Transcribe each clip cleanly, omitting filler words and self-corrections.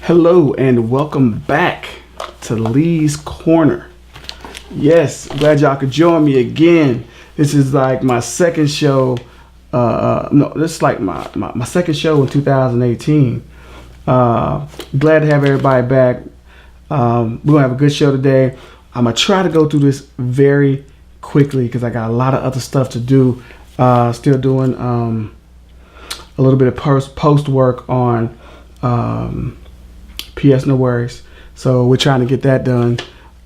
Hello and welcome back to Lee's Corner. Yes, glad y'all could join me again. This is like my second show. No, this is like my second show in 2018. Glad to have everybody back. We're gonna have a good show today. I'm gonna try to go through this very quickly because I got a lot of other stuff to do. Still doing a little bit of post work on PS No Worries. So we're trying to get that done.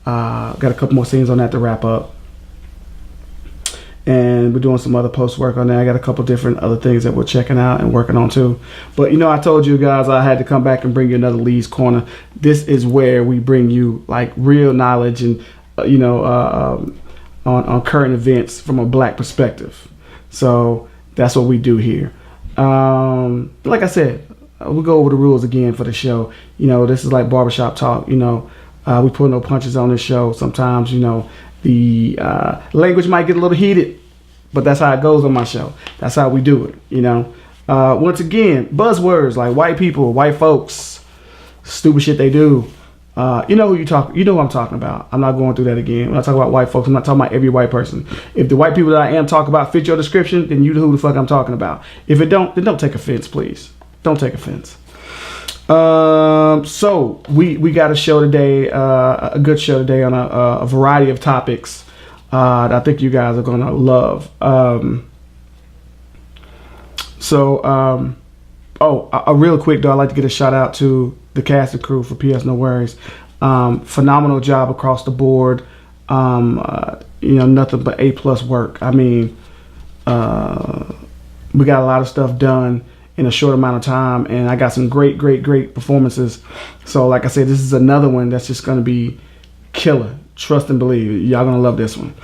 Got a couple more scenes on that to wrap up. And we're doing some other post work on that. I got a couple different other things that we're checking out and working on too. But I told you guys I had to come back and bring you another Lee's Corner. This is where we bring you like real knowledge and on current events from a black perspective. So that's what we do here. Like I said, we'll go over the rules again for the show. This is like barbershop talk. We pull no punches on this show. Sometimes, the language might get a little heated, but that's how it goes on my show. That's how we do it, Once again, buzzwords like white people, white folks, stupid shit they do. You know who I'm talking about. I'm not going through that again. When I talk about white folks, I'm not talking about every white person. If the white people that I am talking about fit your description, then you know who the fuck I'm talking about. If it don't, then don't take offense, please. Don't take offense. So we got a show today, a good show today on a variety of topics that I think you guys are gonna love. Real quick though, I'd like to get a shout out to the cast and crew for PS No Worries. Phenomenal job across the board. Nothing but A+ work. I mean, we got a lot of stuff done in a short amount of time, and I got some great performances. So like I said, this is another one that's just going to be killer. Trust and believe. Y'all going to love this one.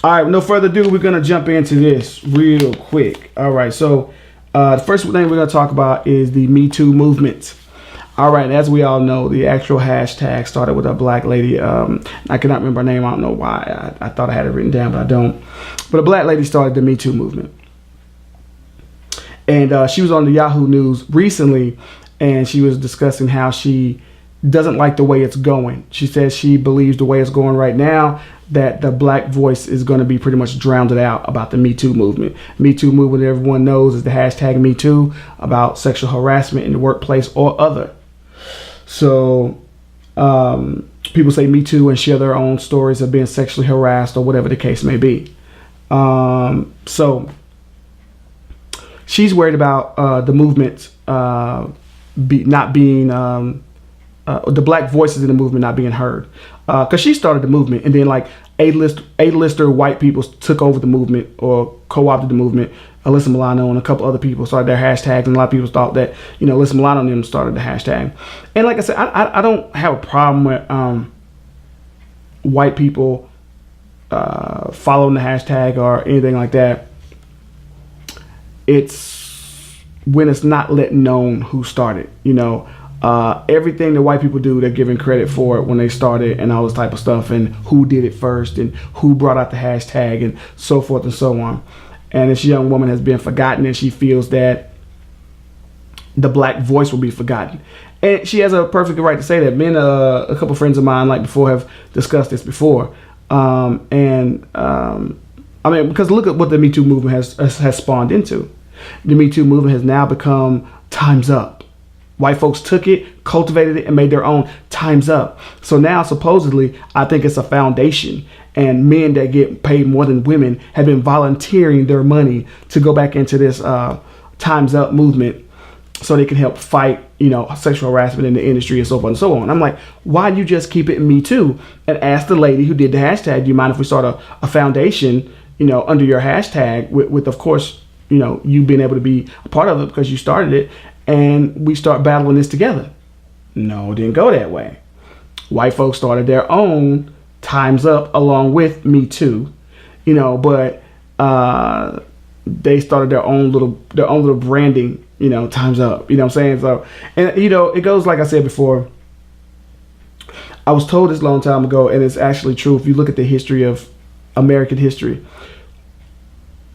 All right, no further ado, we're going to jump into this real quick. All right, so the first thing we're going to talk about is the Me Too movement. All right, as we all know, the actual hashtag started with a black lady. I cannot remember her name. I don't know why. I thought I had it written down, but I don't. But a black lady started the Me Too movement. And she was on the Yahoo News recently, and she was discussing how she doesn't like the way it's going. She says she believes the way it's going right now, that the black voice is going to be pretty much drowned out about the Me Too movement. Me Too movement, everyone knows, is the hashtag Me Too, about sexual harassment in the workplace or other. So people say Me Too and share their own stories of being sexually harassed or whatever the case may be. So she's worried about the movement not being, the black voices in the movement not being heard. Because she started the movement, and then like A-lister white people took over the movement or co-opted the movement. Alyssa Milano and a couple other people started their hashtags, and a lot of people thought that, Alyssa Milano and them started the hashtag. And like I said, I don't have a problem with white people following the hashtag or anything like that. It's when it's not let known who started. Everything that white people do, they're giving credit for it when they started and all this type of stuff, and who did it first and who brought out the hashtag and so forth and so on. And this young woman has been forgotten, and she feels that the black voice will be forgotten. And she has a perfect right to say that. Me and a couple friends of mine, like before, have discussed this before. I mean, because look at what the Me Too movement has spawned into. The Me Too movement has now become Time's Up. White folks took it, cultivated it, and made their own Time's Up. So now, supposedly, I think it's a foundation, and men that get paid more than women have been volunteering their money to go back into this Time's Up movement so they can help fight, sexual harassment in the industry and so forth and so on. I'm like, why don't you just keep it in Me Too and ask the lady who did the hashtag, do you mind if we start a foundation, under your hashtag with of course, you being able to be a part of it because you started it, and we start battling this together. No, it didn't go that way. White folks started their own Time's Up along with Me Too, but they started their own little branding, Time's Up, what I'm saying? So, and it goes like I said before. I was told this a long time ago, and it's actually true. If you look at the history of American history,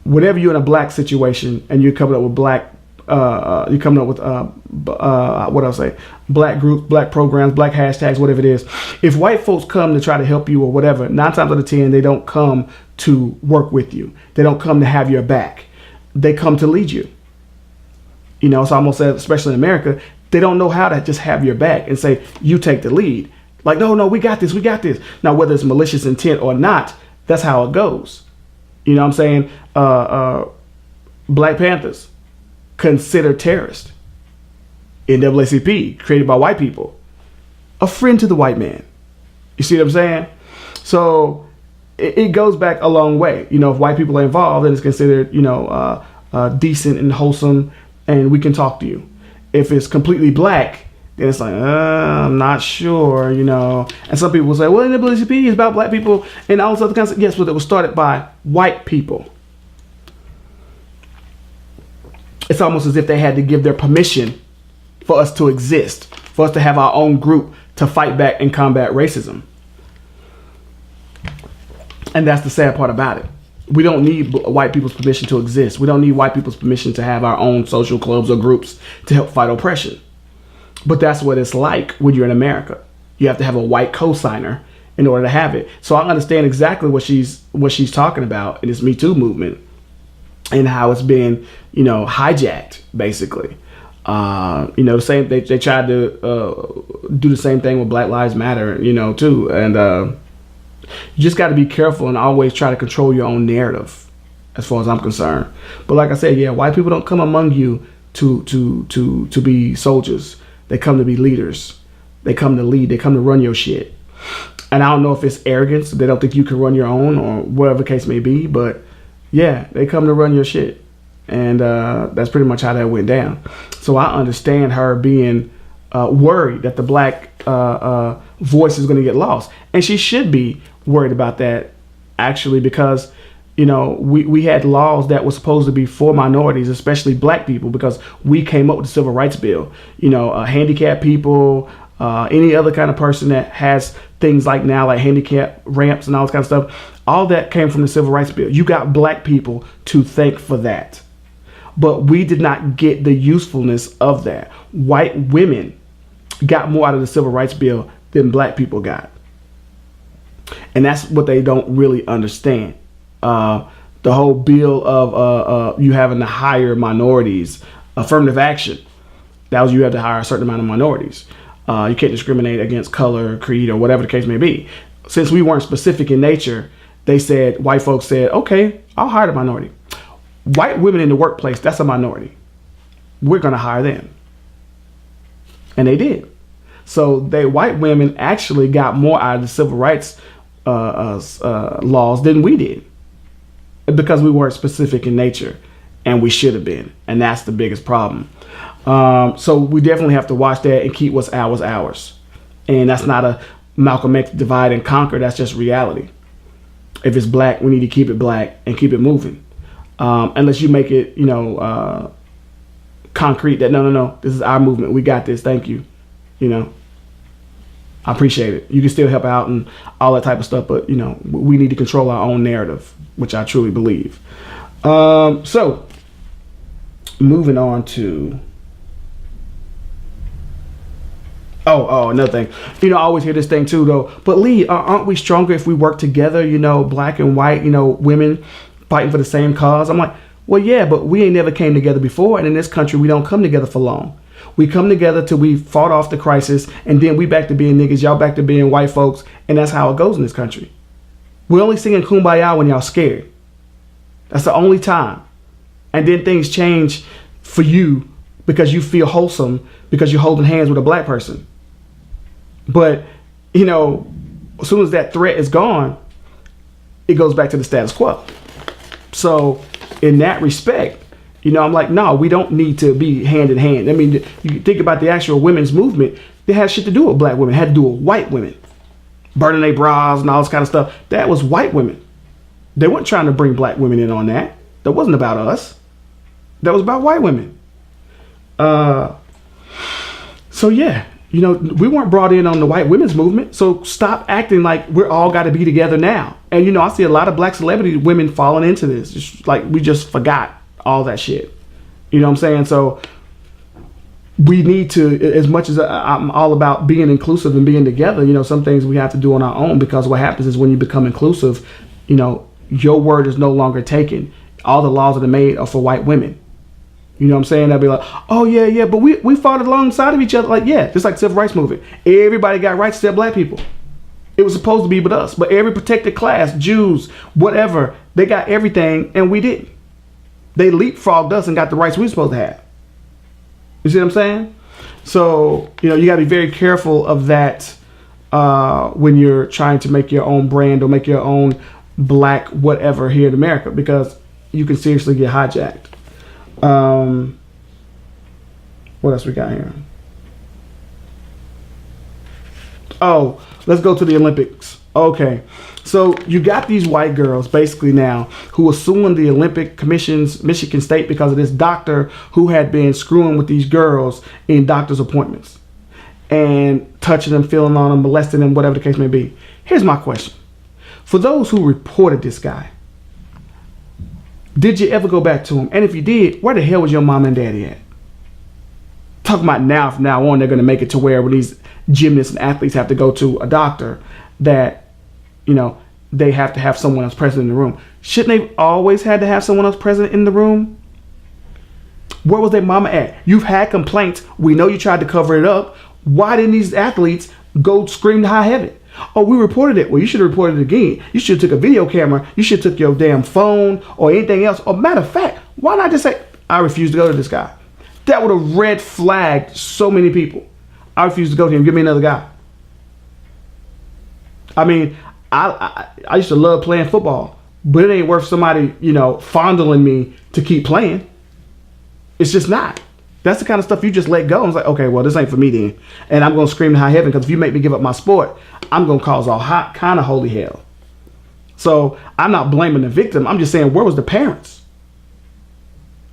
whenever you're in a black situation and you're coming up with black you're coming up with what I'll say, black groups, black programs, black hashtags, whatever it is. If white folks come to try to help you or whatever, 9 times out of 10 they don't come to work with you. They don't come to have your back. They come to lead you. You know, it's almost as, especially in America, they don't know how to just have your back and say, you take the lead. Like, no, we got this, we got this. Now, whether it's malicious intent or not, that's how it goes. You know what I'm saying? Black Panthers, considered terrorist. NAACP, created by white people. A friend to the white man. You see what I'm saying? So it goes back a long way. You know, if white people are involved, then it's considered, you know, decent and wholesome, and we can talk to you. If it's completely black, then it's like, I'm not sure, you know. And some people will say, well, NAACP is about black people and all this other kinds of, yes, but it was started by white people. It's almost as if they had to give their permission for us to exist, for us to have our own group to fight back and combat racism. And that's the sad part about it. We don't need white people's permission to exist. We don't need white people's permission to have our own social clubs or groups to help fight oppression. But that's what it's like when you're in America. You have to have a white cosigner in order to have it. So I understand exactly what she's talking about in this Me Too movement and how it's been, you know, hijacked basically. You know, the same they tried to do the same thing with Black Lives Matter, you know, too. And you just got to be careful and always try to control your own narrative, as far as I'm concerned. But like I said, yeah, white people don't come among you to be soldiers. They come to be leaders. They come to lead. They come to run your shit. And I don't know if it's arrogance. They don't think you can run your own or whatever the case may be. But yeah, they come to run your shit. And that's pretty much how that went down. So I understand her being worried that the black voice is going to get lost. And she should be worried about that, actually, because, you know, we had laws that were supposed to be for minorities, especially black people, because we came up with the Civil Rights Bill. You know, handicapped people, any other kind of person that has things like now, like handicap ramps and all this kind of stuff, all that came from the Civil Rights Bill. You got black people to thank for that. But we did not get the usefulness of that. White women got more out of the Civil Rights Bill than black people got. And that's what they don't really understand. The whole bill of you having to hire minorities, affirmative action, that was you have to hire a certain amount of minorities. You can't discriminate against color, creed, or whatever the case may be. Since we weren't specific in nature, they said, white folks said, okay, I'll hire the minority. White women in the workplace, that's a minority. We're going to hire them. And they did. So white women actually got more out of the civil rights laws than we did, because we weren't specific in nature, and we should have been. And that's the biggest problem. So we definitely have to watch that and keep what's ours ours. And that's not a Malcolm X divide and conquer. That's just reality. If it's black, we need to keep it black and keep it moving. Unless you make it, you know, concrete that no, this is our movement. We got this. Thank you. You know, I appreciate it. You can still help out and all that type of stuff, but you know, we need to control our own narrative, which I truly believe. So moving on to, another thing. You know, I always hear this thing too, though. But Lee, aren't we stronger if we work together? You know, black and white, you know, women fighting for the same cause. I'm like, well, yeah, but we ain't never came together before. And in this country, we don't come together for long. We come together till we fought off the crisis, and then we back to being niggas, y'all back to being white folks, and that's how it goes in this country. We're only singing Kumbaya when y'all scared. That's the only time. And then things change for you because you feel wholesome because you're holding hands with a black person. But, you know, as soon as that threat is gone, it goes back to the status quo. So in that respect, you know, I'm like, no, we don't need to be hand in hand. I mean, you think about the actual women's movement, it had shit to do with black women, it had to do with white women. Burning their bras and all this kind of stuff. That was white women. They weren't trying to bring black women in on that. That wasn't about us. That was about white women. So yeah, you know, we weren't brought in on the white women's movement. So stop acting like we're all got to be together now. And you know, I see a lot of black celebrity women falling into this. Just like we just forgot all that shit. You know what I'm saying? So we need to, as much as I'm all about being inclusive and being together, you know, some things we have to do on our own, because what happens is when you become inclusive, you know, your word is no longer taken. All the laws that are made are for white women. You know what I'm saying? They'll be like, oh yeah, but we fought alongside of each other. Like, yeah, just like civil rights movement. Everybody got rights except black people. It was supposed to be with us, but every protected class, Jews, whatever, they got everything and we didn't. They leapfrogged us and got the rights we were supposed to have. You see what I'm saying? So, you know, you got to be very careful of that when you're trying to make your own brand or make your own black whatever here in America, because you can seriously get hijacked. What else we got here? Oh, let's go to the Olympics. Okay. So you got these white girls basically now who are suing the Olympic Commission's Michigan State because of this doctor who had been screwing with these girls in doctor's appointments and touching them, feeling on them, molesting them, whatever the case may be. Here's my question. For those who reported this guy, did you ever go back to him? And if you did, where the hell was your mom and daddy at? Talking about now, from now on, they're going to make it to where when these gymnasts and athletes have to go to a doctor that, you know, they have to have someone else present in the room. Shouldn't they always had to have someone else present in the room? Where was their mama at? You've had complaints. We know you tried to cover it up. Why didn't these athletes go scream to high heaven? Oh, we reported it. Well, you should have reported it again. You should have took a video camera. You should have took your damn phone or anything else. Or matter of fact, why not just say, I refuse to go to this guy? That would have red flagged so many people. I refuse to go to him. Give me another guy. I mean, I used to love playing football, but it ain't worth somebody, you know, fondling me to keep playing. It's just not. That's the kind of stuff you just let go. I was like, okay, well, this ain't for me then. And I'm going to scream to high heaven, because if you make me give up my sport, I'm going to cause all kind of holy hell. So I'm not blaming the victim. I'm just saying, where was the parents?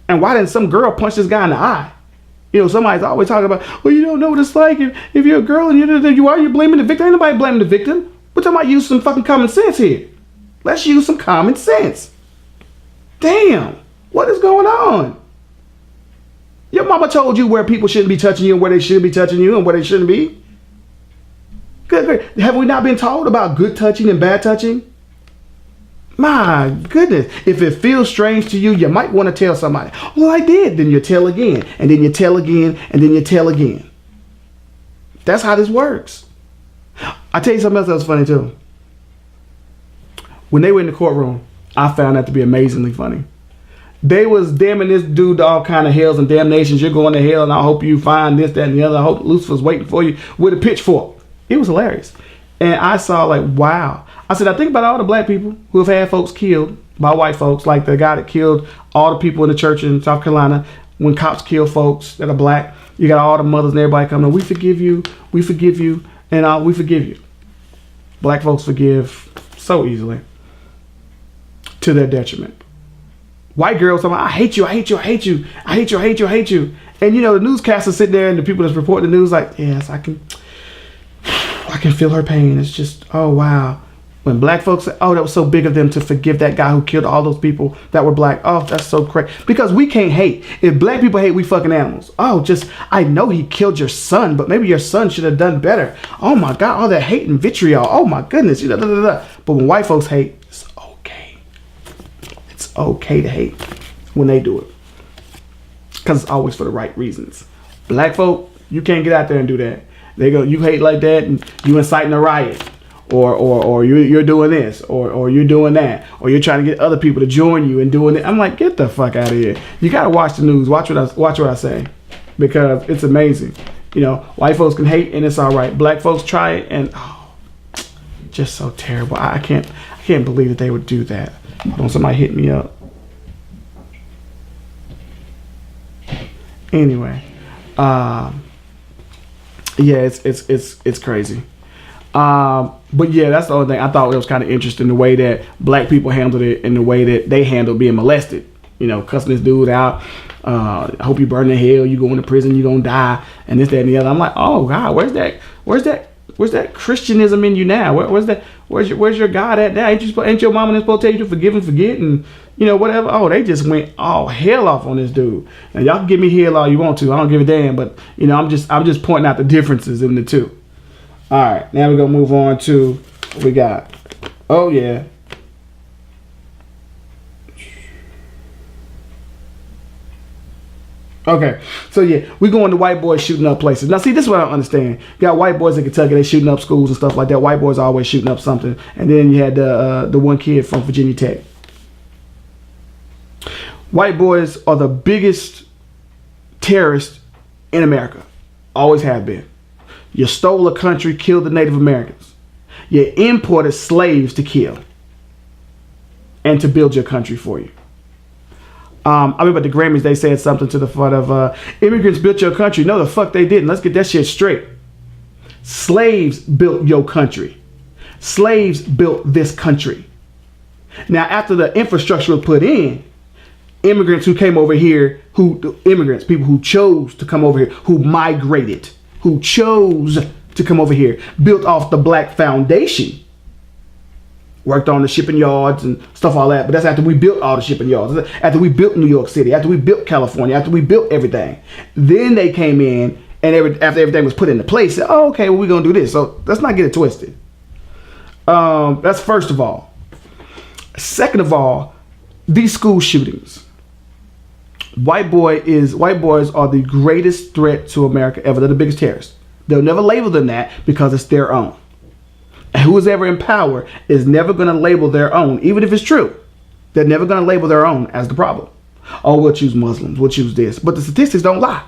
And why didn't some girl punch this guy in the eye? You know, somebody's always talking about, well, you don't know what it's like if you're a girl and you're blaming the victim. Ain't nobody blaming the victim. We're talking about use some fucking common sense here. Let's use some common sense. Damn, what is going on? Your mama told you where people shouldn't be touching you and where they should be touching you and where they shouldn't be. Good. Have we not been told about good touching and bad touching? My goodness. If it feels strange to you, you might want to tell somebody. Well, I did. Then you tell again. And then you tell again. And then you tell again. That's how this works. I tell you something else that was funny too. When they were in the courtroom, I found that to be amazingly funny. They was damning this dude to all kind of hells and damnations. You're going to hell, and I hope you find this, that, and the other. I hope Lucifer's waiting for you with a pitchfork. It was hilarious. And I saw, like, wow. I said, I think about all the black people who have had folks killed by white folks, like the guy that killed all the people in the church in South Carolina. When cops kill folks that are black, you got all the mothers and everybody coming, we forgive you, and we forgive you. Black folks forgive so easily, to their detriment. White girls talking about, I hate you. And you know, the newscasters sit there and the people that's reporting the news like, yes, I can feel her pain. It's just, oh wow. When black folks say, oh, that was so big of them to forgive that guy who killed all those people that were black. Oh, that's so crazy. Because we can't hate. If black people hate, we fucking animals. Oh, I know he killed your son, but maybe your son should have done better. Oh my God, all that hate and vitriol. Oh my goodness. But when white folks hate, it's okay. It's okay to hate when they do it. Because it's always for the right reasons. Black folk, you can't get out there and do that. They go, you hate like that and you inciting a riot. Or you're doing this, or you're doing that, or you're trying to get other people to join you and doing it. I'm like, get the fuck out of here. You gotta watch the news. Watch what I say, because it's amazing. You know, white folks can hate and it's all right. Black folks try it and just so terrible. I can't believe that they would do that. Hold on, somebody hit me up. Anyway, yeah, it's crazy. But yeah, that's the only thing. I thought it was kind of interesting, the way that black people handled it and the way that they handled being molested. You know, cussing this dude out. I hope you burn in hell. You going to prison. You gonna die. And this, that, and the other. I'm like, oh God, where's that Where's that Christianism in you now? Where's that? Where's your God at now? Ain't your mama supposed to tell you to forgive and forget and whatever? Oh, they just went all hell off on this dude. And y'all can give me hell all you want to. I don't give a damn. But I'm just pointing out the differences in the two. All right, now we're gonna move on to what we got. Oh yeah. Okay, so yeah, we going to white boys shooting up places. Now, see, this is what I don't understand. You got white boys in Kentucky, they shooting up schools and stuff like that. White boys are always shooting up something. And then you had the one kid from Virginia Tech. White boys are the biggest terrorists in America. Always have been. You stole a country, killed the Native Americans. You imported slaves to kill and to build your country for you. I remember at the Grammys, they said something to the fun of, immigrants built your country. No, the fuck they didn't. Let's get that shit straight. Slaves built your country. Slaves built this country. Now, after the infrastructure was put in, immigrants who came over here, people who chose to come over here, who migrated, who chose to come over here, built off the black foundation. Worked on the shipping yards and stuff, all that. But that's after we built all the shipping yards. After we built New York City. After we built California. After we built everything. Then they came in and after everything was put into place, said, oh, okay, well, we're going to do this. So let's not get it twisted. That's first of all. Second of all, these school shootings. White boys are the greatest threat to America ever. They're the biggest terrorists. They'll never label them that because it's their own. And who is ever in power is never going to label their own, even if it's true. They're never going to label their own as the problem. Oh, we'll choose Muslims. We'll choose this. But the statistics don't lie.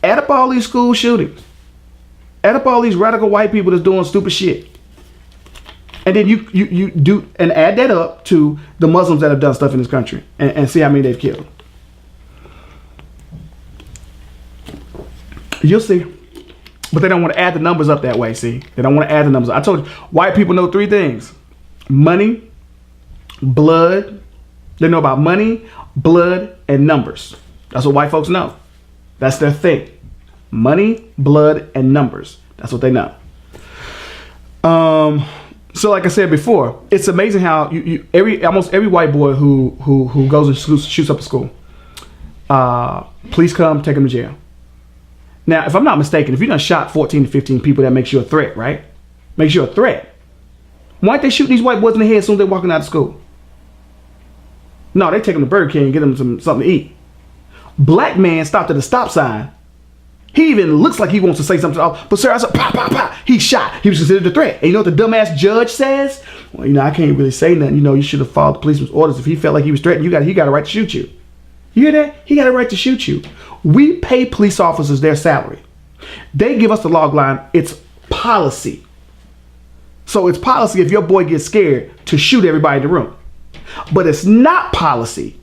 Add up all these school shootings. Add up all these radical white people that's doing stupid shit. And then you do and add that up to the Muslims that have done stuff in this country and see how many they've killed. You'll see. But they don't want to add the numbers up that way, see? They don't want to add the numbers. I told you, white people know three things. Money, blood. They know about money, blood, and numbers. That's what white folks know. That's their thing. Money, blood, and numbers. That's what they know. So like I said before, it's amazing how almost every white boy who goes and shoots up a school, police come, take them to jail. Now, if I'm not mistaken, if you done shot 14 to 15 people, that makes you a threat, right? Makes you a threat. Why aren't they shooting these white boys in the head as soon as they're walking out of school? No, they take them to Burger King and get them something to eat. Black man stopped at a stop sign. He even looks like he wants to say something. But sir, I said, pop, pop, pop. He shot. He was considered a threat. And you know what the dumbass judge says? Well, I can't really say nothing. You should have followed the policeman's orders. If he felt like he was threatened, he got a right to shoot you. You hear that? He got a right to shoot you. We pay police officers their salary. They give us the log line. It's policy. So it's policy if your boy gets scared to shoot everybody in the room. But it's not policy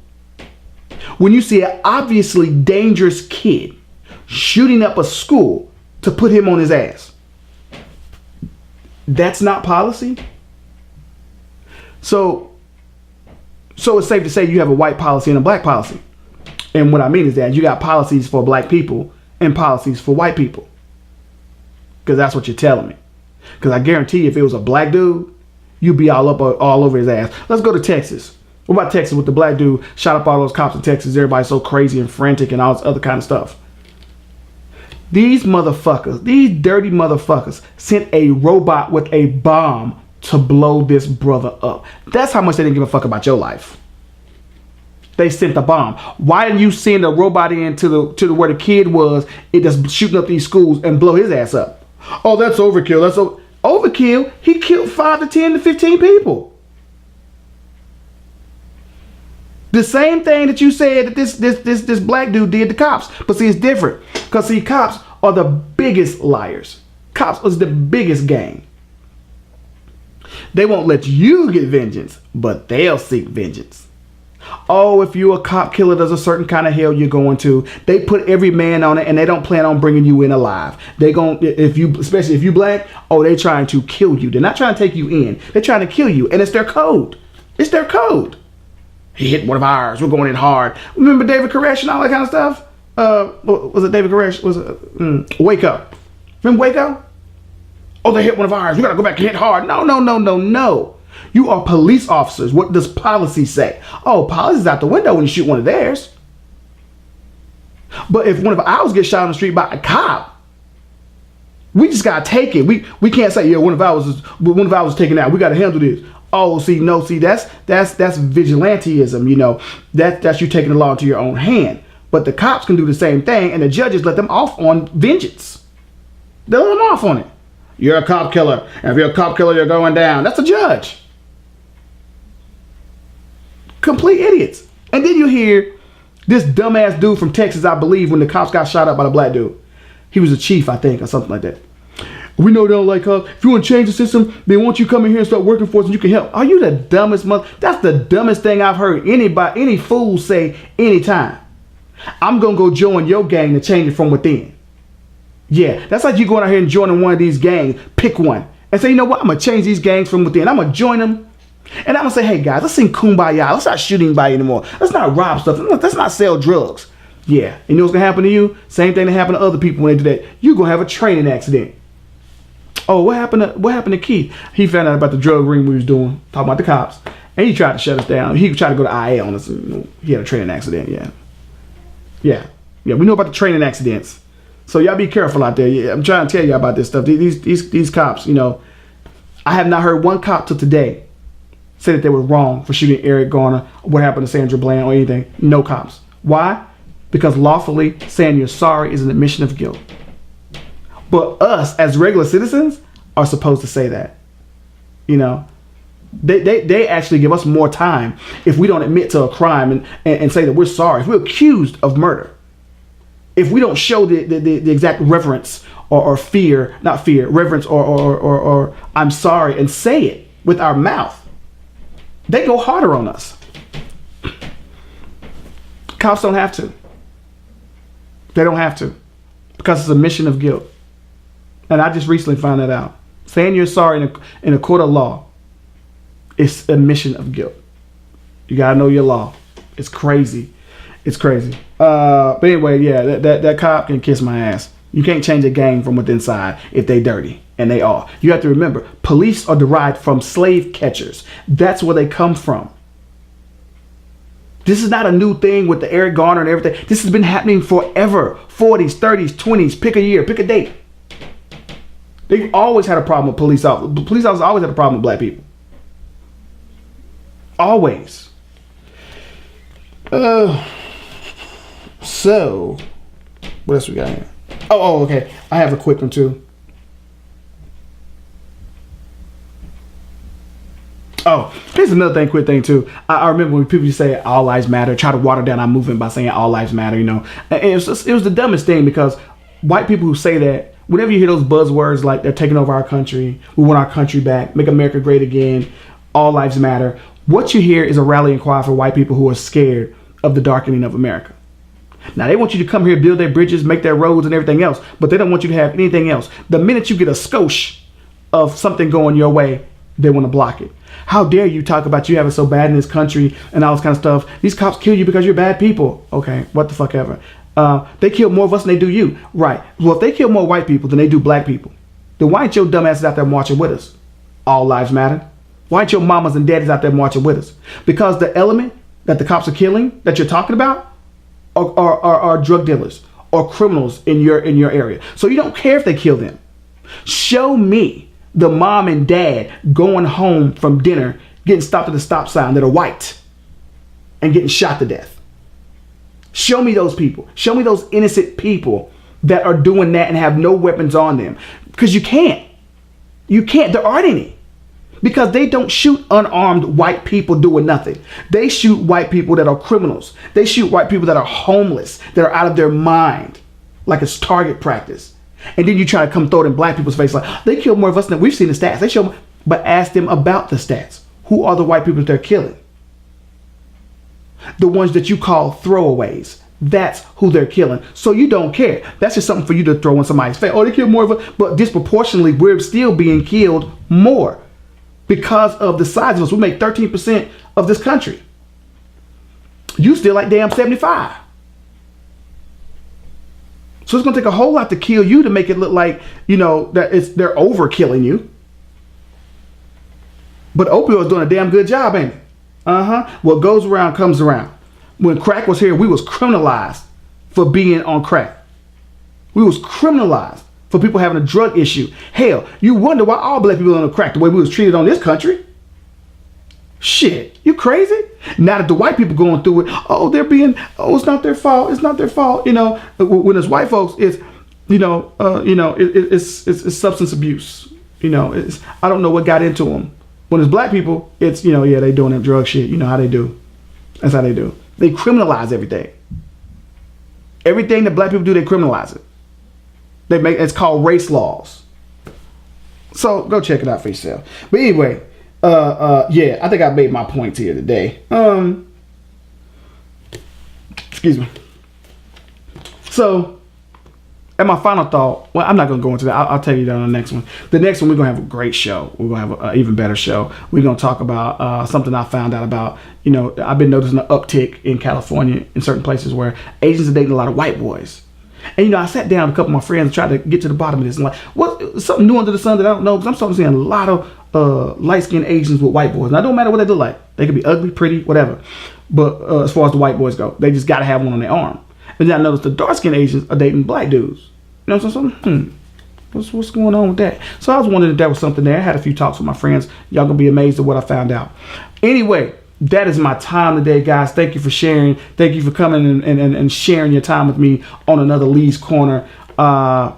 when you see an obviously dangerous kid shooting up a school to put him on his ass. That's not policy. So it's safe to say you have a white policy and a black policy. And what I mean is that you got policies for black people and policies for white people. Because that's what you're telling me. Because I guarantee you, if it was a black dude, you'd be all over his ass. Let's go to Texas. What about Texas with the black dude shot up all those cops in Texas? Everybody's so crazy and frantic and all this other kind of stuff. These motherfuckers, these dirty motherfuckers sent a robot with a bomb to blow this brother up. That's how much they didn't give a fuck about your life. They sent the bomb. Why didn't you send a robot in to where the kid was, it just shooting up these schools and blow his ass up? Oh, that's overkill. That's overkill. He killed 5 to 10 to 15 people. The same thing that you said that this black dude did to cops. But see, it's different. Because see, cops are the biggest liars. Cops is the biggest gang. They won't let you get vengeance, but they'll seek vengeance. Oh, if you're a cop killer, there's a certain kind of hell you're going to. They put every man on it, and they don't plan on bringing you in alive. Especially if you black, they trying to kill you. They're not trying to take you in. They're trying to kill you, and it's their code. It's their code. He hit one of ours. We're going in hard. Remember David Koresh and all that kind of stuff? Was it David Koresh? Was it Wake Up? Remember Waco? Oh, they hit one of ours. We got to go back and hit hard. No, no, no, no, no. You are police officers. What does policy say? Oh, policy's out the window when you shoot one of theirs. But if one of ours gets shot on the street by a cop, we just gotta take it. We can't say, yeah, one of ours was taken out. We gotta handle this. Oh, see, no, see, that's vigilanteism. You know, that's you taking the law into your own hand. But the cops can do the same thing, and the judges let them off on vengeance. They let them off on it. You're a cop killer, and if you're a cop killer, you're going down. That's a judge. Complete idiots. And then you hear this dumbass dude from Texas, I believe, when the cops got shot up by the black dude. He was a chief, I think, or something like that. We know they don't like us. If you want to change the system, they want you to come in here and start working for us and you can help. Are you the dumbest mother? That's the dumbest thing I've heard any fool say anytime. I'm going to go join your gang to change it from within. Yeah, that's like you going out here and joining one of these gangs. Pick one. And say, you know what? I'm going to change these gangs from within. I'm going to join them. And I'm going to say, hey, guys, let's sing Kumbaya. Let's not shoot anybody anymore. Let's not rob stuff. Let's not sell drugs. Yeah. And you know what's going to happen to you? Same thing that happened to other people when they do that. You're going to have a training accident. Oh, what happened to Keith? He found out about the drug ring we was doing, talking about the cops. And he tried to shut us down. He tried to go to IA on us. He had a training accident, yeah. Yeah, we know about the training accidents. So y'all be careful out there. Yeah, I'm trying to tell you about this stuff. These cops, you know, I have not heard one cop till today say that they were wrong for shooting Eric Garner, what happened to Sandra Bland or anything. No cops. Why? Because lawfully saying you're sorry is an admission of guilt. But us as regular citizens are supposed to say that. You know, they actually give us more time if we don't admit to a crime and say that we're sorry. If we're accused of murder, if we don't show the exact reverence or fear, not fear, reverence or I'm sorry and say it with our mouth, they go harder on us. Cops don't have to. They don't have to because it's a admission of guilt. And I just recently found that out. Saying you're sorry in a court of law is admission of guilt. You gotta know your law. It's crazy. It's crazy. But anyway, yeah, that cop can kiss my ass. You can't change a gang from within inside if they dirty, and they are. You have to remember, police are derived from slave catchers. That's where they come from. This is not a new thing with the Eric Garner and everything. This has been happening forever. 40s, 30s, 20s. Pick a year. Pick a date. They've always had a problem with police officers. Police officers always had a problem with black people. Always. So, what else we got here? Oh, okay. I have a quick one too. Oh, here's another quick thing too. I remember when people say all lives matter, try to water down our movement by saying all lives matter, you know. And it was the dumbest thing because white people who say that, whenever you hear those buzzwords like they're taking over our country, we want our country back, make America great again, all lives matter, what you hear is a rallying cry for white people who are scared of the darkening of America. Now, they want you to come here, build their bridges, make their roads and everything else, but they don't want you to have anything else. The minute you get a skosh of something going your way, they want to block it. How dare you talk about you have it so bad in this country and all this kind of stuff. These cops kill you because you're bad people. Okay, what the fuck ever. They kill more of us than they do you. Right. Well, if they kill more white people than they do black people, then why ain't your dumbasses out there marching with us? All lives matter. Why ain't your mamas and daddies out there marching with us? Because the element that the cops are killing that you're talking about are drug dealers or criminals in your area. So you don't care if they kill them. Show me the mom and dad going home from dinner, getting stopped at the stop sign that are white and getting shot to death. Show me those people. Show me those innocent people that are doing that and have no weapons on them. Because you can't. You can't. There aren't any. Because they don't shoot unarmed white people doing nothing. They shoot white people that are criminals. They shoot white people that are homeless, that are out of their mind, like it's target practice. And then you try to come throw it in black people's face like, they kill more of us than we've seen the stats. They show, but ask them about the stats. Who are the white people that they're killing? The ones that you call throwaways. That's who they're killing. So you don't care. That's just something for you to throw in somebody's face. Oh, they kill more of us. But disproportionately, we're still being killed more. Because of the size of us. We make 13% of this country. You still like damn 75. So it's gonna take a whole lot to kill you to make it look like, that they're overkilling you. But opioids doing a damn good job, ain't it? What goes around comes around. When crack was here, we was criminalized for being on crack. We was criminalized for people having a drug issue. Hell, you wonder why all black people on crack the way we was treated on this country. Shit, you crazy? Now that the white people going through it, it's not their fault. It's not their fault. When it's white folks, it's it's substance abuse. I don't know what got into them. When it's black people, it's they doing that drug shit. You know how they do. That's how they do. They criminalize everything. Everything that black people do, they criminalize it. It's called race laws. So go check it out for yourself. But anyway, I think I made my points here today. Excuse me. So, and my final thought, well, I'm not going to go into that. I'll tell you that on the next one. The next one, we're going to have a great show. We're going to have an even better show. We're going to talk about something I found out about. I've been noticing an uptick in California in certain places where Asians are dating a lot of white boys. And, I sat down with a couple of my friends and tried to get to the bottom of this. And like, what's something new under the sun that I don't know? Because I'm starting to see a lot of light-skinned Asians with white boys. Now, it don't matter what they look like. They can be ugly, pretty, whatever. But as far as the white boys go, they just got to have one on their arm. And then I noticed the dark-skinned Asians are dating black dudes. You know what I'm saying? What's going on with that? So I was wondering if that was something there. I had a few talks with my friends. Y'all going to be amazed at what I found out. Anyway, that is my time today, guys. Thank you for sharing. Thank you for coming and sharing your time with me on another Lee's Corner. Like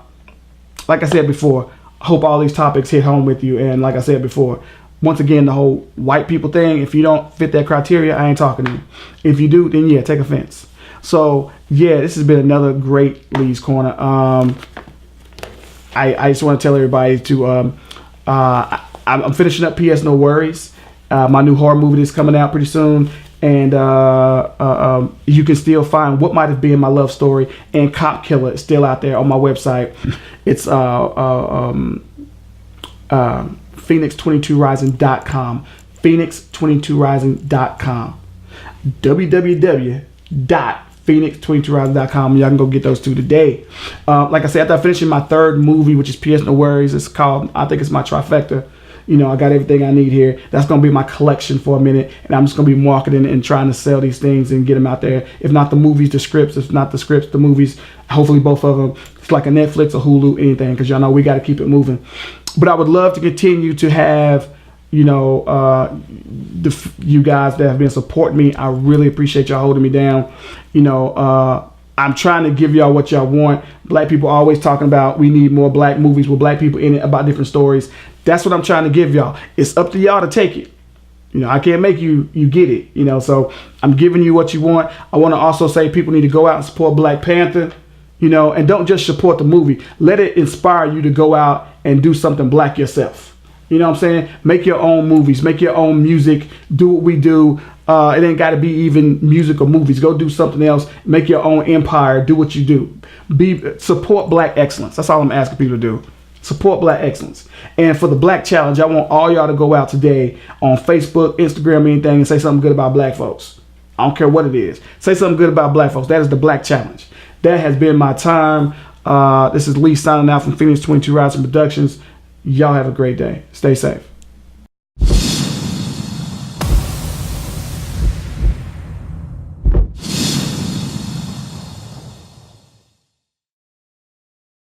I said before, I hope all these topics hit home with you. And like I said before, once again, the whole white people thing, if you don't fit that criteria, I ain't talking to you. If you do, then yeah, take offense. So yeah, this has been another great Lee's Corner. I just want to tell everybody to I'm finishing up PS No Worries, my new horror movie that's coming out pretty soon, and you can still find What Might Have Been My Love Story and Cop Killer still out there on my website. It's Phoenix22rising.com, Phoenix22rising.com, www.Phoenix22rising.com. Y'all can go get those two today. Like I said, after finishing my third movie, which is PS No Worries, it's called, I think it's my trifecta. I got everything I need here. That's going to be my collection for a minute. And I'm just going to be marketing and trying to sell these things and get them out there. If not the movies, the scripts. If not the scripts, the movies. Hopefully both of them. It's like a Netflix or Hulu, anything. Because y'all know we got to keep it moving. But I would love to continue to have, you guys that have been supporting me. I really appreciate y'all holding me down. I'm trying to give y'all what y'all want. Black people are always talking about we need more black movies with black people in it about different stories. That's what I'm trying to give y'all. It's up to y'all to take it. I can't make you get it. So I'm giving you what you want. I want to also say people need to go out and support Black Panther, and don't just support the movie. Let it inspire you to go out and do something black yourself. You know what I'm saying? Make your own movies, make your own music, do what we do. It ain't got to be even music or movies. Go do something else. Make your own empire. Do what you do. Support black excellence. That's all I'm asking people to do. Support black excellence. And for the Black Challenge, I want all y'all to go out today on Facebook, Instagram, anything, and say something good about black folks. I don't care what it is. Say something good about black folks. That is the Black Challenge. That has been my time. This is Lee signing out from Phoenix 22 Rising Productions. Y'all have a great day. Stay safe.